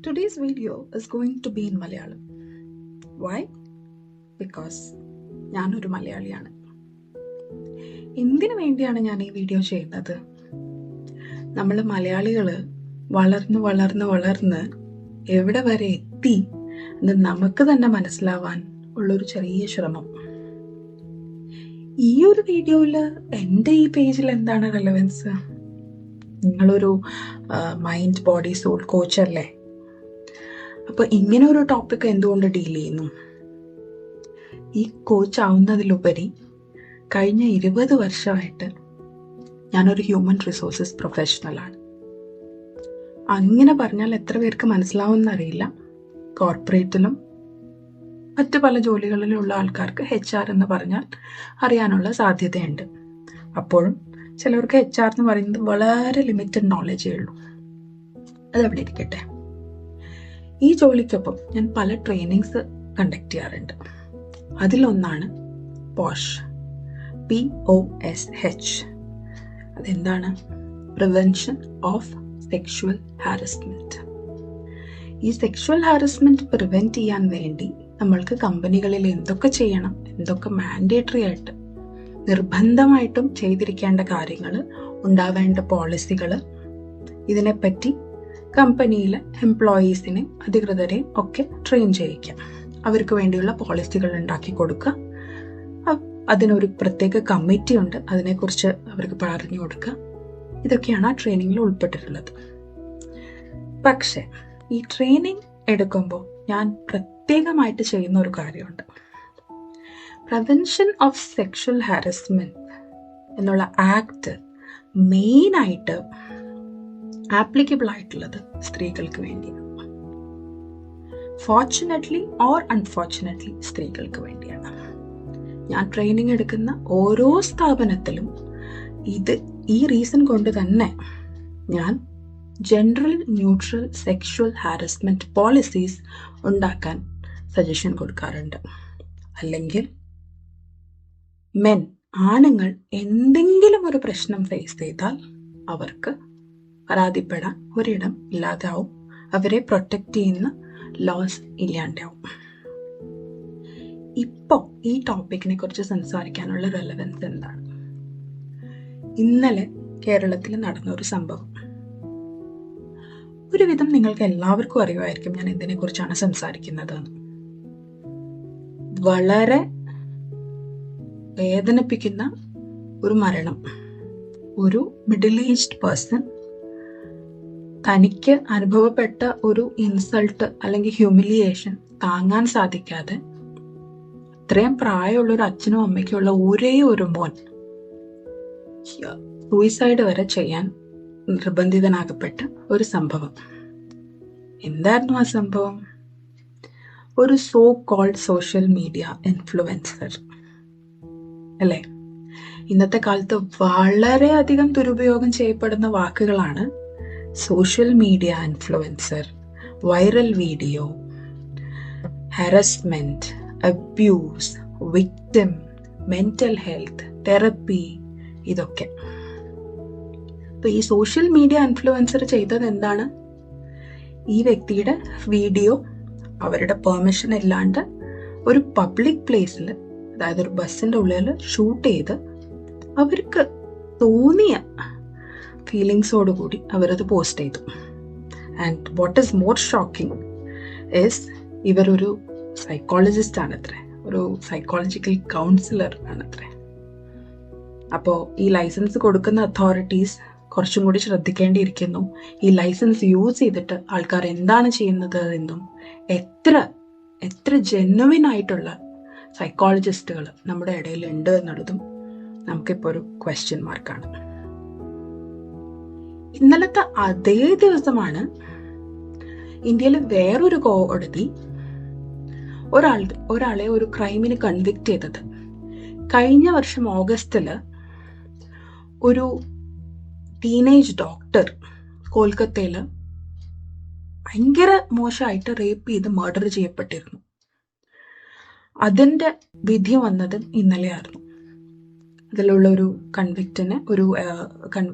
Today's video is going to be in Malayalam. Why? Because ഞാനൊരു മലയാളിയാണ്. എന്തിനു വേണ്ടിയാണ് ഞാൻ ഈ വീഡിയോ ചെയ്യുന്നത്? നമ്മൾ മലയാളികൾ വളർന്ന് എവിടെ വരെ എത്തി എന്ന് നമുക്ക് തന്നെ മനസ്സിലാവാൻ ഉള്ളൊരു ചെറിയ ശ്രമം. ഈ ഒരു വീഡിയോയിൽ എൻ്റെ ഈ പേജിൽ എന്താണ് റെലവൻസ്? നിങ്ങളൊരു മൈൻഡ് ബോഡി സോൾ കോച്ചല്ലേ? അപ്പോൾ ഇങ്ങനെ ഒരു ടോപ്പിക് എന്തുകൊണ്ട് ഡീൽ ചെയ്യുന്നു? ഈ കോച്ച് ആവുന്നതിലുപരി കഴിഞ്ഞ 20 വർഷമായിട്ട് ഞാനൊരു ഹ്യൂമൻ റിസോഴ്സസ് പ്രൊഫഷണലാണ്. അങ്ങനെ പറഞ്ഞാൽ എത്ര പേർക്ക് മനസ്സിലാവുമെന്നറിയില്ല. കോർപ്പറേറ്റിലും മറ്റു പല ജോലികളിലുള്ള ആൾക്കാർക്ക് HR എന്ന് പറഞ്ഞാൽ അറിയാനുള്ള സാധ്യതയുണ്ട്. അപ്പോഴും ചിലവർക്ക് HR എന്ന് പറയുന്നത് വളരെ ലിമിറ്റഡ് നോളജേ ഉള്ളൂ. അതവിടെ ഇരിക്കട്ടെ. ഈ ജോലിക്കൊപ്പം ഞാൻ പല ട്രെയിനിങ്സ് കണ്ടക്ട് ചെയ്യാറുണ്ട്. അതിലൊന്നാണ് POSH. POSH. അതെന്താണ്? Prevention of sexual harassment. ഈ സെക്ഷുവൽ ഹാരസ്മെന്റ് പ്രിവെന്റ് ചെയ്യാൻ വേണ്ടി നമ്മൾക്ക് കമ്പനികളിൽ എന്തൊക്കെ ചെയ്യണം, എന്തൊക്കെ മാൻഡേറ്ററി ആയിട്ട് നിർബന്ധമായിട്ടും ചെയ്തിരിക്കേണ്ട കാര്യങ്ങൾ, ഉണ്ടാവേണ്ട പോളിസികൾ, ഇതിനെപ്പറ്റി കമ്പനിയിലെ എംപ്ലോയീസിനെ അധികൃതരെയും ഒക്കെ ട്രെയിൻ ചെയ്യിക്കാം. അവർക്ക് വേണ്ടിയുള്ള പോളിസികൾ ഉണ്ടാക്കി കൊടുക്കുക. അതിനൊരു പ്രത്യേക കമ്മിറ്റി ഉണ്ട്, അതിനെക്കുറിച്ച് അവർക്ക് പറഞ്ഞു കൊടുക്കുക. ഇതൊക്കെയാണ് ആ ട്രെയിനിങ്ങിൽ ഉൾപ്പെട്ടിട്ടുള്ളത്. പക്ഷെ ഈ ട്രെയിനിങ് എടുക്കുമ്പോൾ ഞാൻ പ്രത്യേകമായിട്ട് ചെയ്യുന്ന ഒരു കാര്യമുണ്ട്. പ്രിവെൻഷൻ ഓഫ് സെക്ഷൽ ഹാരസ്മെന്റ് എന്നുള്ള ആക്ട് മെയിനായിട്ട് ആപ്ലിക്കബിൾ ആയിട്ടുള്ളത് സ്ത്രീകൾക്ക് വേണ്ടിയാണ്. ഫോർച്ചുനേറ്റ്ലി ഓർ അൺഫോർച്ചുനേറ്റ്ലി സ്ത്രീകൾക്ക് വേണ്ടിയാണ്. ഞാൻ ട്രെയിനിങ് എടുക്കുന്ന ഓരോ സ്ഥാപനത്തിലും ഈ റീസൺ കൊണ്ട് തന്നെ ഞാൻ gender neutral sexual harassment policies ഉണ്ടാക്കാൻ സജഷൻ കൊടുക്കാറുണ്ട്. അല്ലെങ്കിൽ ആണുങ്ങൾ എന്തെങ്കിലും ഒരു പ്രശ്നം ഫേസ് ചെയ്താൽ അവർക്ക് പരാതിപ്പെടാൻ ഒരിടം ഇല്ലാതാവും. അവരെ പ്രൊട്ടക്റ്റ് ചെയ്യുന്ന ലോസ് ഇല്ലാണ്ടാവും. ഇപ്പോൾ ഈ ടോപ്പിക്കിനെ കുറിച്ച് സംസാരിക്കാനുള്ള റെലവൻസ് എന്താണ്? ഇന്നലെ കേരളത്തിൽ നടന്ന ഒരു സംഭവം. ഒരുവിധം നിങ്ങൾക്ക് എല്ലാവർക്കും അറിയുമായിരിക്കും ഞാൻ എന്തിനെ കുറിച്ചാണ് സംസാരിക്കുന്നത്. വളരെ വേദനിപ്പിക്കുന്ന ഒരു മരണം. ഒരു മിഡിൽ ഏജ്ഡ് പേഴ്സൺ തനിക്ക് അനുഭവപ്പെട്ട ഒരു ഇൻസൾട്ട് അല്ലെങ്കിൽ ഹ്യൂമിലിയേഷൻ താങ്ങാൻ സാധിക്കാതെ ഇത്രയും പ്രായമുള്ള ഒരു അച്ഛനും അമ്മയ്ക്കുള്ള ഒരേ ഒരു മോൻ സൂയിസൈഡ് വരെ ചെയ്യാൻ നിർബന്ധിതനാകപ്പെട്ട ഒരു സംഭവം. എന്തായിരുന്നു ആ സംഭവം? ഒരു so called social media influencer അല്ലേ? ഇന്നത്തെ കാലത്ത് വളരെയധികം ദുരുപയോഗം ചെയ്യപ്പെടുന്ന വാക്കുകളാണ് social media influencer, viral video, harassment, abuse, victim, mental health, therapy, ഇതൊക്കെ. അപ്പൊ ഈ സോഷ്യൽ മീഡിയ ഇൻഫ്ലുവൻസർ ചെയ്തത് എന്താണ്? ഈ വ്യക്തിയുടെ വീഡിയോ അവരുടെ പെർമിഷൻ ഇല്ലാണ്ട് ഒരു പബ്ലിക് പ്ലേസിൽ, അതായത് ഒരു ബസ്സിന്റെ ഉള്ളിൽ ഷൂട്ട് ചെയ്ത് അവർക്ക് തോന്നിയ ഫീലിങ്സോടുകൂടി അവരത് പോസ്റ്റ് ചെയ്തു. And what is more shocking is ഇവരൊരു സൈക്കോളജിസ്റ്റ് ആണത്രേ, ഒരു സൈക്കോളജിക്കൽ കൗൺസിലർ ആണത്രേ. അപ്പോൾ ഈ ലൈസൻസ് കൊടുക്കുന്ന അതോറിറ്റീസ് കുറച്ചും കൂടി ശ്രദ്ധിക്കേണ്ടിയിരിക്കുന്നു. ഈ ലൈസൻസ് യൂസ് ചെയ്തിട്ട് ആൾക്കാർ എന്താണ് ചെയ്യുന്നത് എന്നും എത്ര ജെന്യുവിൻ ആയിട്ടുള്ള സൈക്കോളജിസ്റ്റുകൾ നമ്മുടെ ഇടയിൽ ഉണ്ട് എന്നുള്ളതും നമുക്കിപ്പോൾ ഒരു ക്വസ്റ്റ്യൻ മാർക്കാണ്. ഇന്നലത്തെ അതേ ദിവസമാണ് ഇന്ത്യയിൽ വേറൊരു കോടതി ഒരാളെ ഒരു ക്രൈമിന് കൺവിക്ട് ചെയ്തത്. കഴിഞ്ഞ വർഷം ഓഗസ്റ്റില് ഒരു ടീനേജ് ഡോക്ടർ കൊൽക്കത്തയിൽ ഭയങ്കര മോശമായിട്ട് റേപ്പ് ചെയ്ത് മർഡർ ചെയ്യപ്പെട്ടിരുന്നു. അതിന്റെ വിധി വന്നത് ഇന്നലെയായിരുന്നു. അതിലുള്ള ഒരു കൺവിക്റ്റിനെ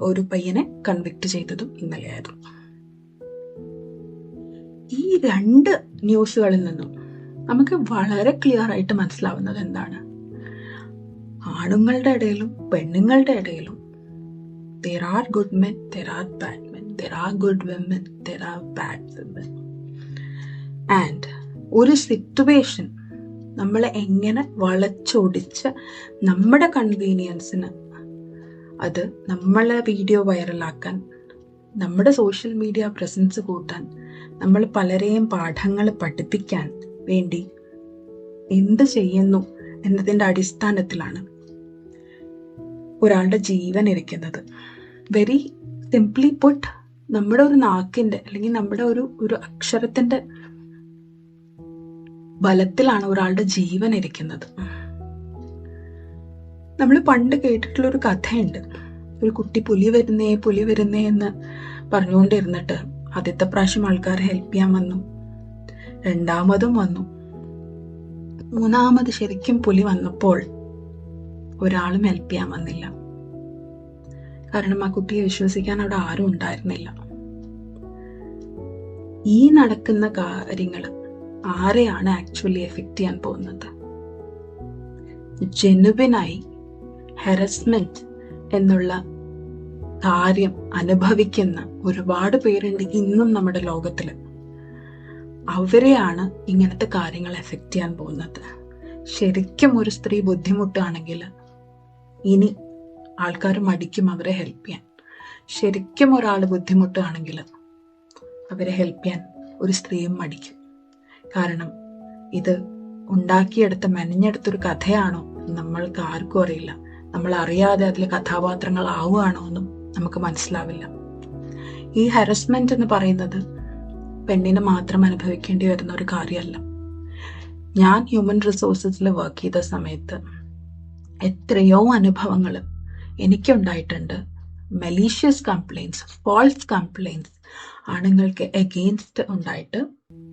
ഒരു പയ്യനെ കൺവിക്റ്റ് ചെയ്തതും ഇന്നലെയായിരുന്നു. ഈ രണ്ട് ന്യൂസുകളിൽ നിന്നും നമുക്ക് വളരെ ക്ലിയർ ആയിട്ട് മനസ്സിലാവുന്നത് എന്താണ്? ആണുങ്ങളുടെ ഇടയിലും പെണ്ണുങ്ങളുടെ ഇടയിലും there are good men, there are bad men, there are good women, there are bad women. And ഒരു സിറ്റുവേഷൻ നമ്മളെ എങ്ങനെ വളച്ചൊടിച്ച് നമ്മുടെ കൺവീനിയൻസിന് അത് നമ്മളെ വീഡിയോ വൈറലാക്കാൻ, നമ്മുടെ സോഷ്യൽ മീഡിയ പ്രസൻസ് കൂട്ടാൻ, നമ്മൾ പലരെയും പാഠങ്ങൾ പഠിപ്പിക്കാൻ വേണ്ടി എന്ത് ചെയ്യുന്നു എന്നതിൻ്റെ അടിസ്ഥാനത്തിലാണ് ഒരാളുടെ ജീവൻ ഇരിക്കുന്നത്. വെരി സിംപ്ലി പുട്ട്, നമ്മുടെ ഒരു നാക്കിൻ്റെ അല്ലെങ്കിൽ നമ്മുടെ ഒരു അക്ഷരത്തിൻ്റെ ബലത്തിലാണ് ഒരാളുടെ ജീവൻ ഇരിക്കുന്നത്. നമ്മൾ പണ്ട് കേട്ടിട്ടുള്ളൊരു കഥയുണ്ട്. ഒരു കുട്ടി പുലി വരുന്നേ എന്ന് പറഞ്ഞുകൊണ്ടിരുന്നിട്ട് ആദ്യത്തെ പ്രാവശ്യം ആൾക്കാരെ ഹെൽപ്പ് ചെയ്യാൻ വന്നു, രണ്ടാമതും വന്നു, മൂന്നാമത് ശരിക്കും പുലി വന്നപ്പോൾ ഒരാളും ഹെൽപ്പ് ചെയ്യാൻ വന്നില്ല. കാരണം ആ കുട്ടിയെ വിശ്വസിക്കാൻ അവിടെ ആരും ഉണ്ടായിരുന്നില്ല. ഈ നടക്കുന്ന കാര്യങ്ങൾ ആരെയാണ് ആക്ച്വലി എഫക്റ്റ് ചെയ്യാൻ പോകുന്നത്? ജെനുവിനായി ഹെറസ്മെന്റ് എന്നുള്ള കാര്യം അനുഭവിക്കുന്ന ഒരുപാട് പേരുണ്ട് ഇന്നും നമ്മുടെ ലോകത്തിൽ. അവരെയാണ് ഇങ്ങനത്തെ കാര്യങ്ങൾ എഫക്റ്റ് ചെയ്യാൻ പോകുന്നത്. ശരിക്കും ഒരു സ്ത്രീ ബുദ്ധിമുട്ടാണെങ്കിൽ ഇനി ആൾക്കാർ മടിക്കും അവരെ ഹെൽപ്പ് ചെയ്യാൻ. ശരിക്കും ഒരാൾ ബുദ്ധിമുട്ടാണെങ്കിൽ അവരെ ഹെൽപ്പ് ചെയ്യാൻ ഒരു സ്ത്രീയും മടിക്കും. കാരണം ഇത് ഉണ്ടാക്കിയെടുത്ത മെനഞ്ഞെടുത്തൊരു കഥയാണോ നമ്മൾക്ക് ആർക്കും അറിയില്ല. നമ്മൾ അറിയാതെ അതിൽ കഥാപാത്രങ്ങളാവുകയാണോ എന്നും നമുക്ക് മനസ്സിലാവില്ല. ഈ ഹരസ്മെന്റ് എന്ന് പറയുന്നത് പെണ്ണിന് മാത്രം അനുഭവിക്കേണ്ടി വരുന്ന ഒരു കാര്യമല്ല. ഞാൻ ഹ്യൂമൻ റിസോഴ്സസിൽ വർക്ക് ചെയ്ത സമയത്ത് എത്രയോ അനുഭവങ്ങൾ എനിക്കുണ്ടായിട്ടുണ്ട്. മലീഷ്യസ് കംപ്ലയിൻസ്, ഫാൾസ് കംപ്ലയിൻസ് ആണുങ്ങൾക്ക് എഗെയിൻസ്റ്റ് ഉണ്ടായിട്ട്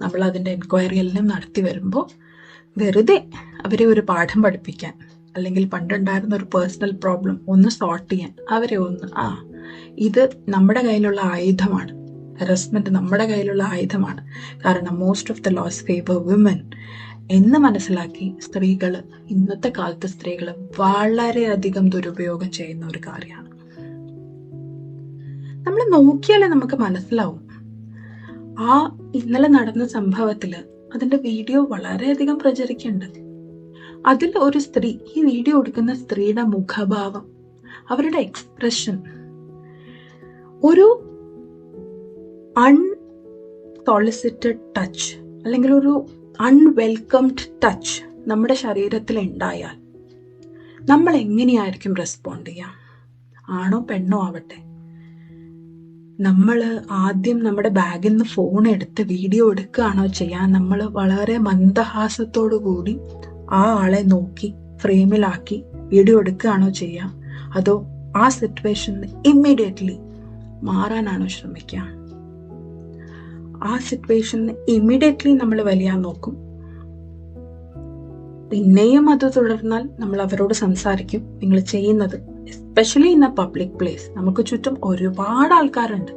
നമ്മൾ അതിൻ്റെ എൻക്വയറി എല്ലാം നടത്തി വരുമ്പോൾ വെറുതെ അവരെ ഒരു പാഠം പഠിപ്പിക്കാൻ, അല്ലെങ്കിൽ പണ്ടുണ്ടായിരുന്ന ഒരു പേഴ്സണൽ പ്രോബ്ലം ഒന്ന് സോർട്ട് ചെയ്യാൻ അവരെ ഒന്ന് ഇത് നമ്മുടെ കയ്യിലുള്ള ആയുധമാണ്. ഹെറസ്മെന്റ് നമ്മുടെ കയ്യിലുള്ള ആയുധമാണ്. കാരണം most of the laws favour women എന്ന് മനസ്സിലാക്കി സ്ത്രീകൾ, ഇന്നത്തെ കാലത്ത് സ്ത്രീകൾ വളരെയധികം ദുരുപയോഗം ചെയ്യുന്ന ഒരു കാര്യമാണ്. നമ്മൾ നോക്കിയാലേ നമുക്ക് മനസ്സിലാവും. ആ ഇന്നലെ നടന്ന സംഭവത്തില് അതിന്റെ വീഡിയോ വളരെയധികം പ്രചരിക്കുന്നുണ്ട്. അതിൽ ഒരു സ്ത്രീ, ഈ വീഡിയോ എടുക്കുന്ന സ്ത്രീയുടെ മുഖഭാവം, അവരുടെ എക്സ്പ്രഷൻ, ഒരു അൺസോളിസിറ്റഡ് ടച്ച് അല്ലെങ്കിൽ ഒരു അൺവെൽക്കംഡ് ടച്ച് നമ്മുടെ ശരീരത്തിൽ ഉണ്ടായാൽ നമ്മൾ എങ്ങനെയായിരിക്കും റെസ്പോണ്ട് ചെയ്യുക? ആണോ പെണ്ണോ ആവട്ടെ, നമ്മൾ ആദ്യം നമ്മുടെ ബാഗിൽ നിന്ന് ഫോൺ എടുത്ത് വീഡിയോ എടുക്കുകയാണോ ചെയ്യാൻ? നമ്മൾ വളരെ മന്ദഹാസത്തോടു കൂടി ആ ആളെ നോക്കി ഫ്രെയിമിലാക്കി വീഡിയോ എടുക്കുകയാണോ ചെയ്യുക? അതോ ആ സിറ്റുവേഷനിൽ ഇമ്മീഡിയറ്റ്ലി മാറാനാണോ ശ്രമിക്കുക? ആ സിറ്റുവേഷനിൽ ഇമ്മീഡിയറ്റ്ലി നമ്മൾ വലിയാൻ നോക്കും. പിന്നെയും അത് തുടർന്നാൽ നമ്മൾ അവരോട് സംസാരിക്കും. നിങ്ങൾ ചെയ്യുന്നത്, especially in A public place, നമുക്ക് ചുറ്റും ഒരുപാട് ആൾക്കാരുണ്ട്,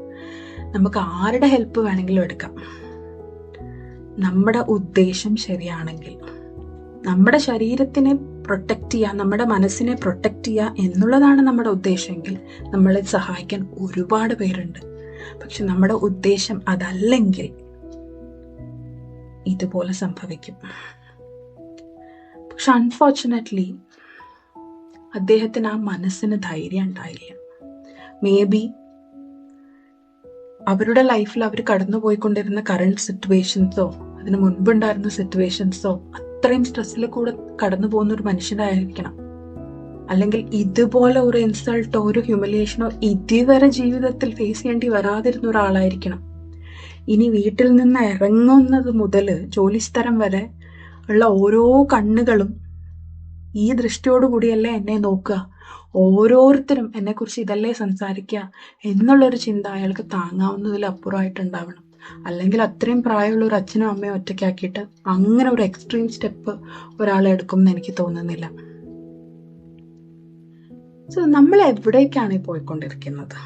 നമുക്ക് ആരുടെ ഹെൽപ്പ് വേണമെങ്കിലും എടുക്കാം. നമ്മുടെ ഉദ്ദേശം ശരിയാണെങ്കിൽ, നമ്മുടെ ശരീരത്തിനെ പ്രൊട്ടക്റ്റ് ചെയ്യുക, നമ്മുടെ മനസ്സിനെ പ്രൊട്ടക്റ്റ് ചെയ്യുക എന്നുള്ളതാണ് നമ്മുടെ ഉദ്ദേശമെങ്കിൽ നമ്മളെ സഹായിക്കാൻ ഒരുപാട് പേരുണ്ട്. പക്ഷെ നമ്മുടെ ഉദ്ദേശം അതല്ലെങ്കിൽ ഇതുപോലെ സംഭവിക്കും. പക്ഷെ അൺഫോർച്ചുനേറ്റ്ലി അദ്ദേഹത്തിന് ആ മനസ്സിന് ധൈര്യം ഉണ്ടായില്ല. മേ ബി അവരുടെ ലൈഫിൽ അവർ കടന്നുപോയിക്കൊണ്ടിരുന്ന കറണ്ട് സിറ്റുവേഷൻസോ അതിന് മുൻപുണ്ടായിരുന്ന സിറ്റുവേഷൻസോ അത്രയും സ്ട്രെസ്സിൽ കൂടെ കടന്നു പോകുന്ന ഒരു മനുഷ്യനായിരിക്കണം. അല്ലെങ്കിൽ ഇതുപോലെ ഒരു ഇൻസൾട്ടോ ഒരു ഹ്യൂമിലിയേഷനോ ഇതുവരെ ജീവിതത്തിൽ ഫേസ് ചെയ്യേണ്ടി വരാതിരുന്ന ഒരാളായിരിക്കണം. ഇനി വീട്ടിൽ നിന്ന് ഇറങ്ങുന്നത് മുതൽ ജോലിസ്ഥലം വരെ ഉള്ള ഓരോ കണ്ണുകളും ഈ ദൃഷ്ടിയോടുകൂടിയല്ലേ എന്നെ നോക്കുക, ഓരോരുത്തരും എന്നെക്കുറിച്ച് ഇതല്ലേ സംസാരിക്കുക എന്നുള്ളൊരു ചിന്ത അയാൾക്ക് താങ്ങാവുന്നതിലപ്പുറമായിട്ടുണ്ടാവണം. അല്ലെങ്കിൽ അത്രയും പ്രായമുള്ള ഒരു അച്ഛനും അമ്മയും ഒറ്റയ്ക്കാക്കിയിട്ട് അങ്ങനെ ഒരു എക്സ്ട്രീം സ്റ്റെപ്പ് ഒരാളെ എടുക്കുമെന്ന് എനിക്ക് തോന്നുന്നില്ല. സോ നമ്മൾ എവിടേക്കാണ് പോയിക്കൊണ്ടിരിക്കുന്നത്?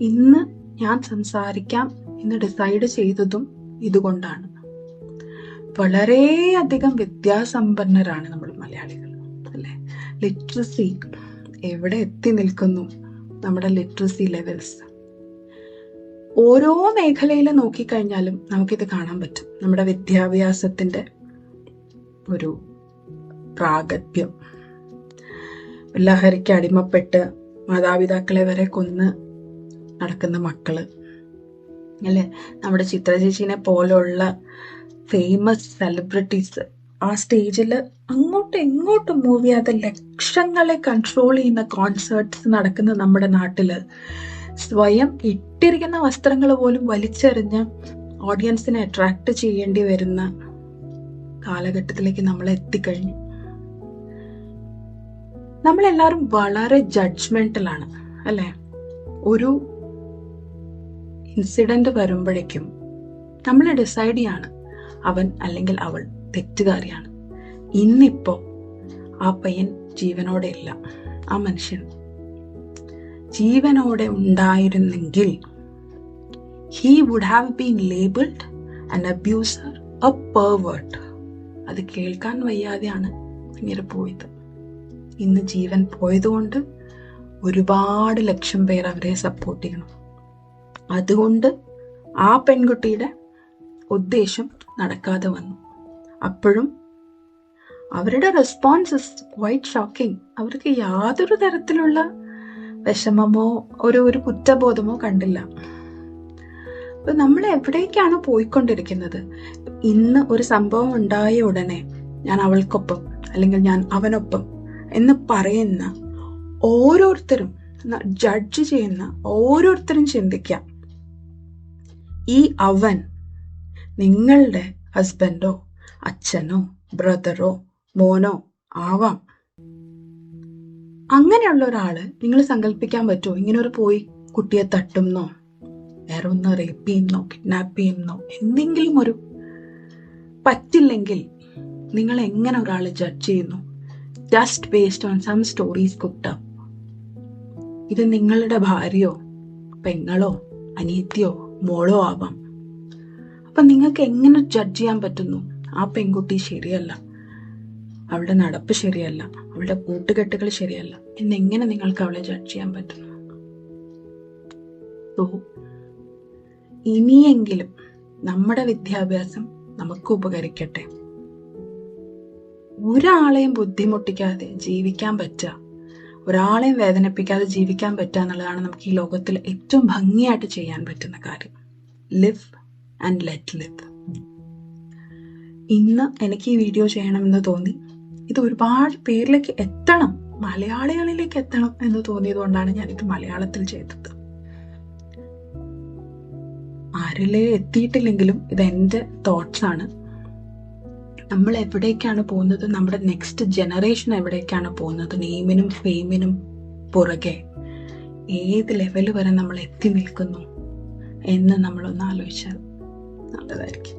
ഇന്ന് ഞാൻ സംസാരിക്കാം എന്ന് ഡിസൈഡ് ചെയ്തതും ഇതുകൊണ്ടാണ്. വളരെയധികം വിദ്യാസമ്പന്നരാണ് നമ്മൾ മലയാളികൾ, അല്ലേ? ലിറ്ററസി എവിടെ എത്തി നിൽക്കുന്നു? നമ്മുടെ ലിറ്ററസി ലെവൽസ് ഓരോ മേഖലയിൽ നോക്കിക്കഴിഞ്ഞാലും നമുക്കിത് കാണാൻ പറ്റും. നമ്മുടെ വിദ്യാഭ്യാസത്തിന്റെ ഒരു പ്രാഗത്ഭ്യം, ലഹരിക്ക് അടിമപ്പെട്ട് മാതാപിതാക്കളെ വരെ കൊന്ന് നടക്കുന്ന മക്കള്, അല്ലെ? നമ്മുടെ ചിത്ര ചേച്ചീനെ പോലുള്ള ഫേമസ് സെലിബ്രിറ്റീസ് ആ സ്റ്റേജിൽ അങ്ങോട്ടും ഇങ്ങോട്ടും മൂവ് ചെയ്യാതെ ലക്ഷങ്ങളെ കൺട്രോൾ ചെയ്യുന്ന കോൺസേർട്ട്സ് നടക്കുന്ന നമ്മുടെ നാട്ടില് സ്വയം ഇട്ടിരിക്കുന്ന വസ്ത്രങ്ങൾ പോലും വലിച്ചെറിഞ്ഞ് ഓഡിയൻസിനെ അട്രാക്ട് ചെയ്യേണ്ടി വരുന്ന കാലഘട്ടത്തിലേക്ക് നമ്മൾ എത്തിക്കഴിഞ്ഞു. നമ്മളെല്ലാവരും വളരെ ജഡ്ജ്മെന്റലാണ്, അല്ലെ? ഒരു ഇൻസിഡന്റ് വരുമ്പോഴേക്കും നമ്മൾ ഡിസൈഡ് ചെയ്യാണ് അവൻ അല്ലെങ്കിൽ അവൾ തെറ്റുകാരിയാണ്. ഇന്നിപ്പോ ആ പയ്യൻ ജീവനോടെ ഇല്ല, ആ മനുഷ്യൻ ജീവനോടെ ഉണ്ടായിരുന്നെങ്കിൽ he would have been labeled an abuser, a pervert. അത് കേൾക്കാൻ വയ്യാതെയാണ് ഇങ്ങനെ പോയത്. ഇന്ന് ജീവൻ പോയതുകൊണ്ട് ഒരുപാട് ലക്ഷം പേർ അവരെ സപ്പോർട്ട് ചെയ്യണം. അതുകൊണ്ട് ആ പെൺകുട്ടിയുടെ ഉദ്ദേശം നടക്കാതെ വന്നു. അപ്പോഴും അവരുടെ റെസ്പോൺസ് ഇസ് ക്വൈറ്റ് ഷോക്കിംഗ്. അവർക്ക് യാതൊരു തരത്തിലുള്ള വിഷമമോ ഒരു കുറ്റബോധമോ കണ്ടില്ല. അപ്പൊ നമ്മൾ എവിടേക്കാണ് പോയിക്കൊണ്ടിരിക്കുന്നത്? ഇന്ന് ഒരു സംഭവം ഉണ്ടായ ഉടനെ ഞാൻ അവൾക്കൊപ്പം അല്ലെങ്കിൽ ഞാൻ അവനൊപ്പം എന്ന് പറയുന്ന ഓരോരുത്തരും, ജഡ്ജ് ചെയ്യുന്ന ഓരോരുത്തരും ചിന്തിക്കാം, ഈ അവൻ നിങ്ങളുടെ ഹസ്ബൻഡോ അച്ഛനോ ബ്രദറോ മോനോ ആവാം. അങ്ങനെയുള്ള ഒരാള് നിങ്ങൾ സങ്കല്പിക്കാൻ പറ്റുമോ ഇങ്ങനെ ഒരു പോയി കുട്ടിയെ തട്ടുന്നോ, വേറെ ഒന്ന് റേപ്പ് ചെയ്യുന്നോ, കിഡ്നാപ്പ് ചെയ്യുന്നോ, എന്തെങ്കിലും ഒരു പറ്റില്ലെങ്കിൽ നിങ്ങൾ എങ്ങനെ ഒരാളെ ജഡ്ജ് ചെയ്യുന്നു? Just based on some stories cooked up. ഇത് നിങ്ങളുടെ ഭാര്യയോ പെങ്ങളോ അനിയത്തിയോ മോളോ ആവാം. അപ്പൊ നിങ്ങൾക്ക് എങ്ങനെ ജഡ്ജ് ചെയ്യാൻ പറ്റുന്നു? ആ പെൺകുട്ടി ശരിയല്ല, അവളുടെ നടപ്പ് ശരിയല്ല, അവളുടെ കൂട്ടുകെട്ടുകൾ ശരിയല്ല എന്നെങ്ങനെ നിങ്ങൾക്ക് അവളെ ജഡ്ജ് ചെയ്യാൻ പറ്റുന്നു? ഇനിയെങ്കിലും നമ്മുടെ വിദ്യാഭ്യാസം നമുക്ക് ഉപകരിക്കട്ടെ. ഒരാളെയും ബുദ്ധിമുട്ടിക്കാതെ ജീവിക്കാൻ പറ്റുക, ഒരാളെയും വേദനിപ്പിക്കാതെ ജീവിക്കാൻ പറ്റുക എന്നുള്ളതാണ് നമുക്ക് ഈ ലോകത്തിൽ ഏറ്റവും ഭംഗിയായിട്ട് ചെയ്യാൻ പറ്റുന്ന കാര്യം. Live and let live. ഇന്ന് എനിക്ക് ഈ വീഡിയോ ചെയ്യണമെന്ന് തോന്നി. ഇത് ഒരുപാട് പേരിലേക്ക് എത്തണം, മലയാളികളിലേക്ക് എത്തണം എന്ന് തോന്നിയത് കൊണ്ടാണ് ഞാനിത് മലയാളത്തിൽ ചെയ്തത്. ആരിലേ എത്തിയിട്ടില്ലെങ്കിലും ഇത് എൻ്റെ തോട്ട്സ് ആണ്. നമ്മൾ എവിടേക്കാണ് പോകുന്നത്, നമ്മുടെ നെക്സ്റ്റ് ജനറേഷൻ എവിടേക്കാണ് പോകുന്നത്, നെയിമിനും ഫെയിമിനും പുറകെ ഏത് ലെവൽ വരെ നമ്മൾ എത്തി നിൽക്കുന്നു എന്ന് നമ്മളൊന്ന് ആലോചിച്ചാൽ നല്ലതായിരിക്കും.